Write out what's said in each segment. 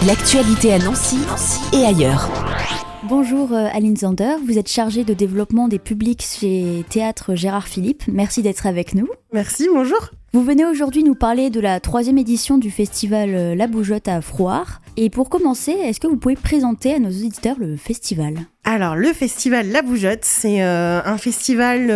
L'actualité à Nancy et ailleurs. Bonjour Aline Zander, vous êtes chargée de développement des publics chez Théâtre Gérard Philipe. Merci d'être avec nous. Merci, bonjour. Vous venez aujourd'hui nous parler de la 3e édition du festival La Bougeotte à Frouard. Et pour commencer, est-ce que vous pouvez présenter à nos auditeurs le festival ? Alors, le festival La Bougeotte, c'est un festival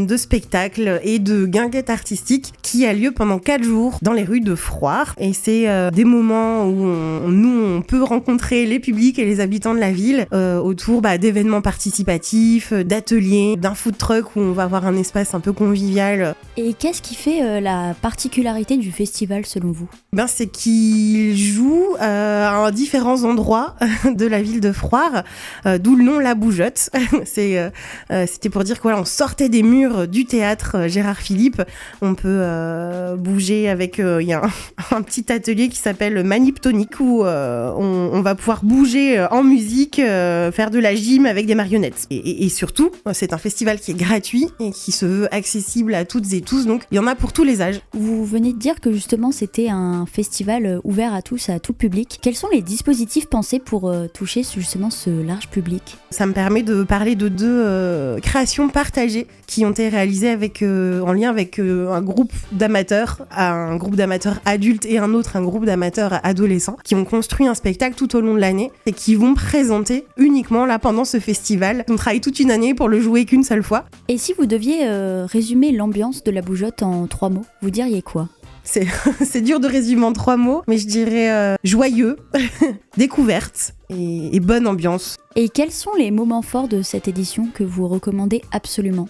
de spectacles et de guinguettes artistiques qui a lieu pendant 4 jours dans les rues de Frouard. Et c'est des moments où on peut rencontrer les publics et les habitants de la ville autour d'événements participatifs, d'ateliers, d'un food truck où on va avoir un espace un peu convivial. Et qu'est-ce qui fait la particularité du festival selon vous ? C'est qu'il joue à différents endroits de la ville de Frouard, d'où le nom La Bougeotte. C'était pour dire qu'on sortait des murs du théâtre Gérard Philipe. On peut bouger avec... Il y a un petit atelier qui s'appelle Maniptonique où on va pouvoir bouger en musique, faire de la gym avec des marionnettes. Et surtout, c'est un festival qui est gratuit et qui se veut accessible à toutes et tous. Donc, il y en a pour tous les âges. Vous venez de dire que justement, c'était un festival ouvert à tous, à tout public. Quels sont les dispositifs pensés pour toucher justement ce large public ? Ça me permet de parler de 2 créations partagées qui ont été réalisées en lien avec un groupe d'amateurs adultes et un groupe d'amateurs adolescents qui ont construit un spectacle tout au long de l'année et qui vont présenter uniquement là pendant ce festival. On travaille toute une année pour le jouer qu'une seule fois. Et si vous deviez résumer l'ambiance de La Bougeotte en 3 mots, vous diriez quoi ? C'est dur de résumer en 3 mots, mais je dirais joyeux, découverte et bonne ambiance. Et quels sont les moments forts de cette édition que vous recommandez absolument ?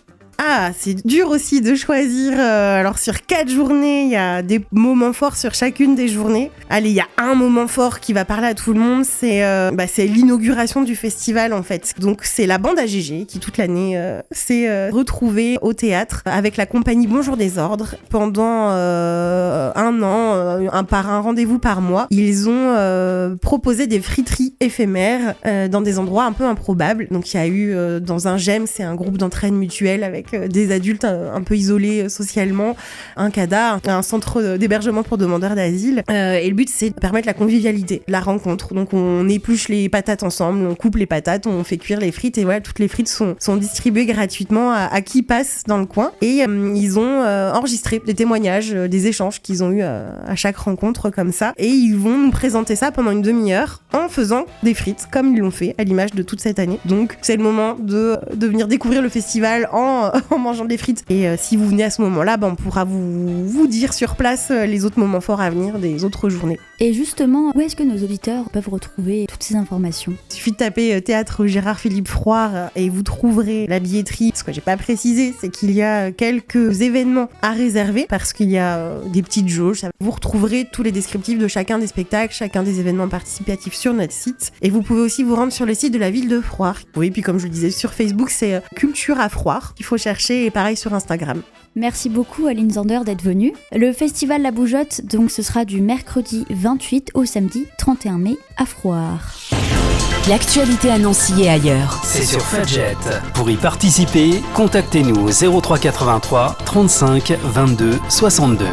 C'est dur aussi de choisir. Alors sur 4 journées, il y a des moments forts sur chacune des journées. Allez, il y a un moment fort qui va parler à tout le monde, c'est l'inauguration du festival en fait. Donc c'est la bande AGG qui toute l'année s'est retrouvée au théâtre avec la compagnie Bonjour des Ordres pendant 1 an, par un rendez-vous par mois. Ils ont proposé des friteries éphémères dans des endroits un peu improbables. Donc il y a eu dans un GEM, c'est un groupe d'entraide mutuelle avec des adultes un peu isolés socialement, un CADA, un centre d'hébergement pour demandeurs d'asile. Et le but, c'est de permettre la convivialité, la rencontre. Donc on épluche les patates ensemble, on coupe les patates, on fait cuire les frites et voilà, toutes les frites sont distribuées gratuitement à qui passe dans le coin. Et ils ont enregistré des témoignages, des échanges qu'ils ont eu à chaque rencontre comme ça. Et ils vont nous présenter ça pendant une demi-heure en faisant des frites, comme ils l'ont fait à l'image de toute cette année. Donc c'est le moment de venir découvrir le festival en mangeant des frites. Et si vous venez à ce moment-là, on pourra vous dire sur place les autres moments forts à venir des autres journées. Et justement, où est-ce que nos auditeurs peuvent retrouver toutes ces informations ? Il suffit de taper Théâtre Gérard Philipe Frouard et vous trouverez la billetterie. Ce que j'ai pas précisé, c'est qu'il y a quelques événements à réserver parce qu'il y a des petites jauges. Vous retrouverez tous les descriptifs de chacun des spectacles, chacun des événements participatifs sur notre site. Et vous pouvez aussi vous rendre sur le site de la ville de Frouard. Oui, puis comme je le disais, sur Facebook, c'est Culture à Frouard. Il faut chercher et pareil sur Instagram. Merci beaucoup Aline Zander d'être venue. Le festival La Bougeotte, donc ce sera du mercredi 28 au samedi 31 mai à Frouard. L'actualité à Nancy et ailleurs. C'est sur Fudget. Pour y participer, contactez-nous au 03 83 35 22 62.